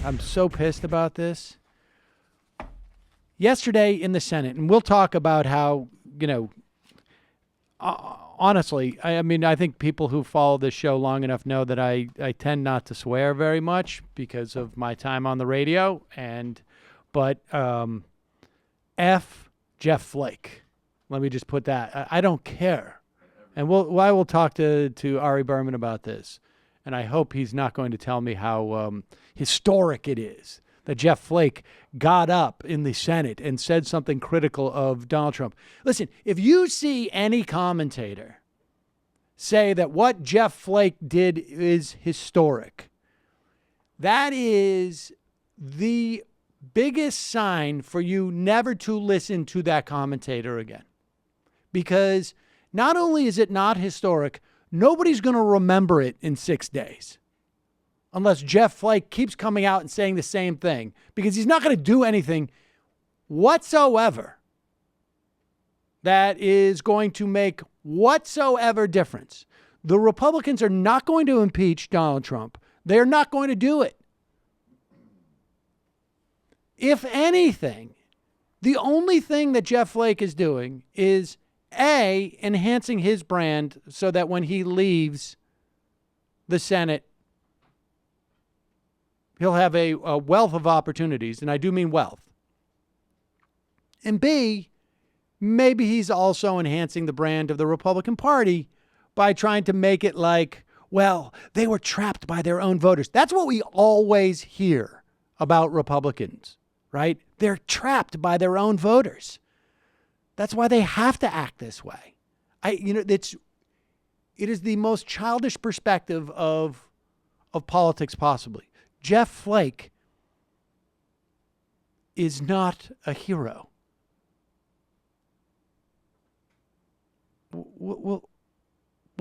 I'm so pissed about this. Yesterday in the Senate, and we'll talk about how, honestly, I mean, I think people who follow this show long enough know that I tend not to swear very much because of my time on the radio. But F Jeff Flake. Let me just put that. I don't care. And I will talk to Ari Berman about this. And I hope he's not going to tell me how historic it is that Jeff Flake got up in the Senate and said something critical of Donald Trump. Listen, if you see any commentator say that what Jeff Flake did is historic, that is the biggest sign for you never to listen to that commentator again. Because not only is it not historic, nobody's going to remember it in 6 days. Unless Jeff Flake keeps coming out and saying the same thing, because he's not going to do anything whatsoever that is going to make whatsoever difference. The Republicans are not going to impeach Donald Trump. They're not going to do it. If anything, the only thing that Jeff Flake is doing is A, enhancing his brand so that when he leaves the Senate, he'll have a wealth of opportunities, and I do mean wealth. And B, maybe he's also enhancing the brand of the Republican Party by trying to make it like, well, they were trapped by their own voters. That's what we always hear about Republicans, right? They're trapped by their own voters. That's why they have to act this way. It is the most childish perspective of politics possibly. Jeff Flake is not a hero. We'll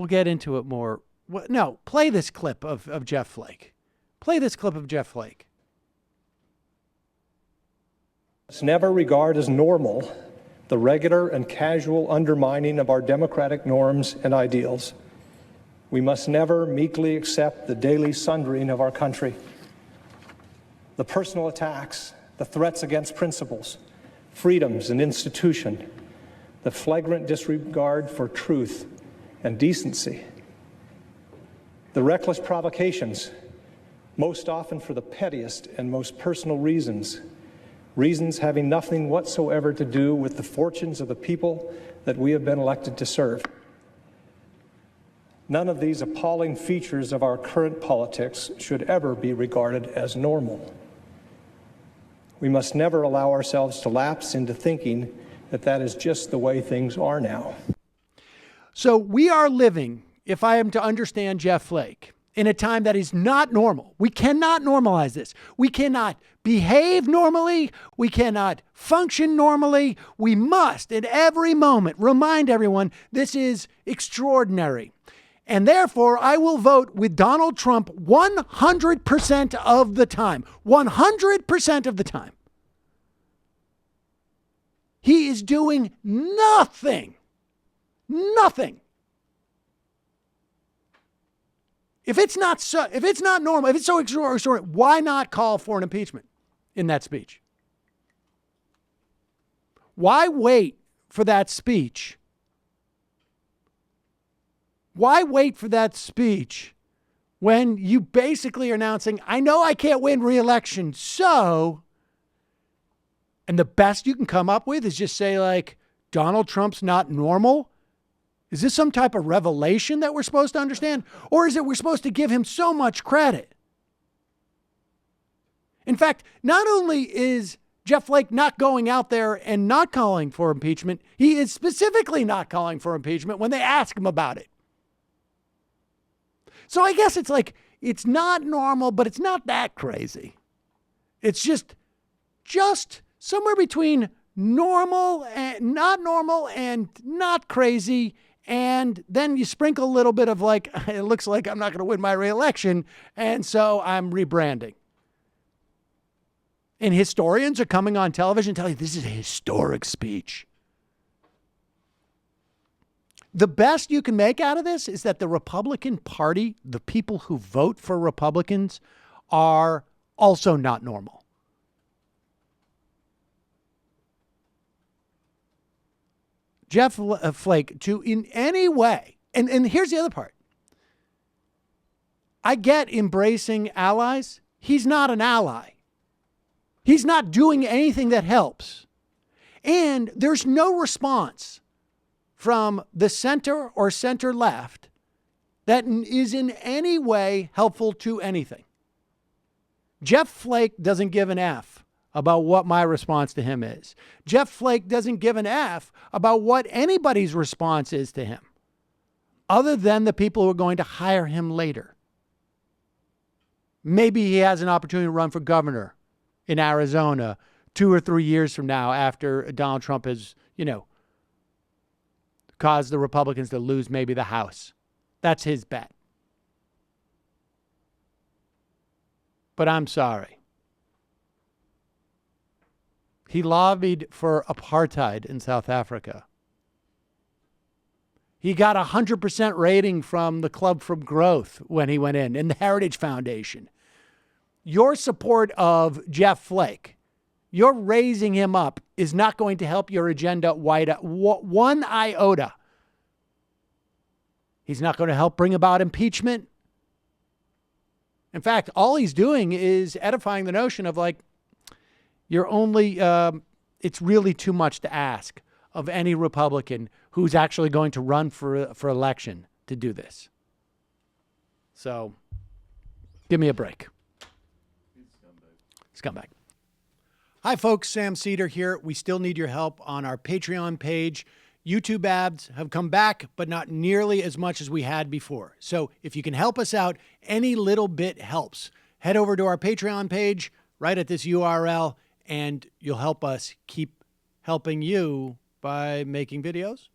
get into it more. No, play this clip of Jeff Flake. Play this clip of Jeff Flake. Let's never regard as normal the regular and casual undermining of our democratic norms and ideals. We must never meekly accept the daily sundering of our country. The personal attacks, the threats against principles, freedoms and institution, the flagrant disregard for truth and decency, the reckless provocations, most often for the pettiest and most personal reasons having nothing whatsoever to do with the fortunes of the people that we have been elected to serve. None of these appalling features of our current politics should ever be regarded as normal. We must never allow ourselves to lapse into thinking that is just the way things are now. So we are living, if I am to understand Jeff Flake, in a time that is not normal. We cannot normalize this. We cannot behave normally. We cannot function normally. We must, at every moment, remind everyone this is extraordinary. And therefore, I will vote with Donald Trump 100% of the time. 100% of the time. He is doing nothing. Nothing. If it's not normal, if it's so extraordinary, why not call for an impeachment in that speech? Why wait for that speech? Why wait for that speech when you basically are announcing, I know I can't win re-election, so, and the best you can come up with is just say like, Donald Trump's not normal? Is this some type of revelation that we're supposed to understand? Or is it we're supposed to give him so much credit? In fact, not only is Jeff Flake not going out there and not calling for impeachment, he is specifically not calling for impeachment when they ask him about it. So I guess it's like, it's not normal, but it's not that crazy. It's just somewhere between normal and not crazy. And then you sprinkle a little bit of like, it looks like I'm not going to win my re-election, and so I'm rebranding. And historians are coming on television and telling you this is a historic speech. The best you can make out of this is that the Republican Party, the people who vote for Republicans, are Also not normal. Jeff Flake, to in any way, and here's the other part. I get embracing allies. He's not an ally. He's not doing anything that helps. And there's no response from the center or center left that is in any way helpful to anything. Jeff Flake doesn't give an F about what my response to him is. Jeff Flake doesn't give an F about what anybody's response is to him, other than the people who are going to hire him later. Maybe he has an opportunity to run for governor in Arizona 2 or 3 years from now after Donald Trump has, caused the Republicans to lose maybe the House. That's his bet. But I'm sorry. He lobbied for apartheid in South Africa. He got a 100% rating from the Club for Growth when he went in, and the Heritage Foundation. Your support of Jeff Flake, your raising him up, is not going to help your agenda one iota. He's not going to help bring about impeachment. In fact, all he's doing is edifying the notion of you're only, it's really too much to ask of any Republican who's actually going to run for election to do this. So, give me a break. Scumbag. Hi, folks. Sam Seder here. We still need your help on our Patreon page. YouTube ads have come back, but not nearly as much as we had before. So if you can help us out, any little bit helps. Head over to our Patreon page right at this URL, and you'll help us keep helping you by making videos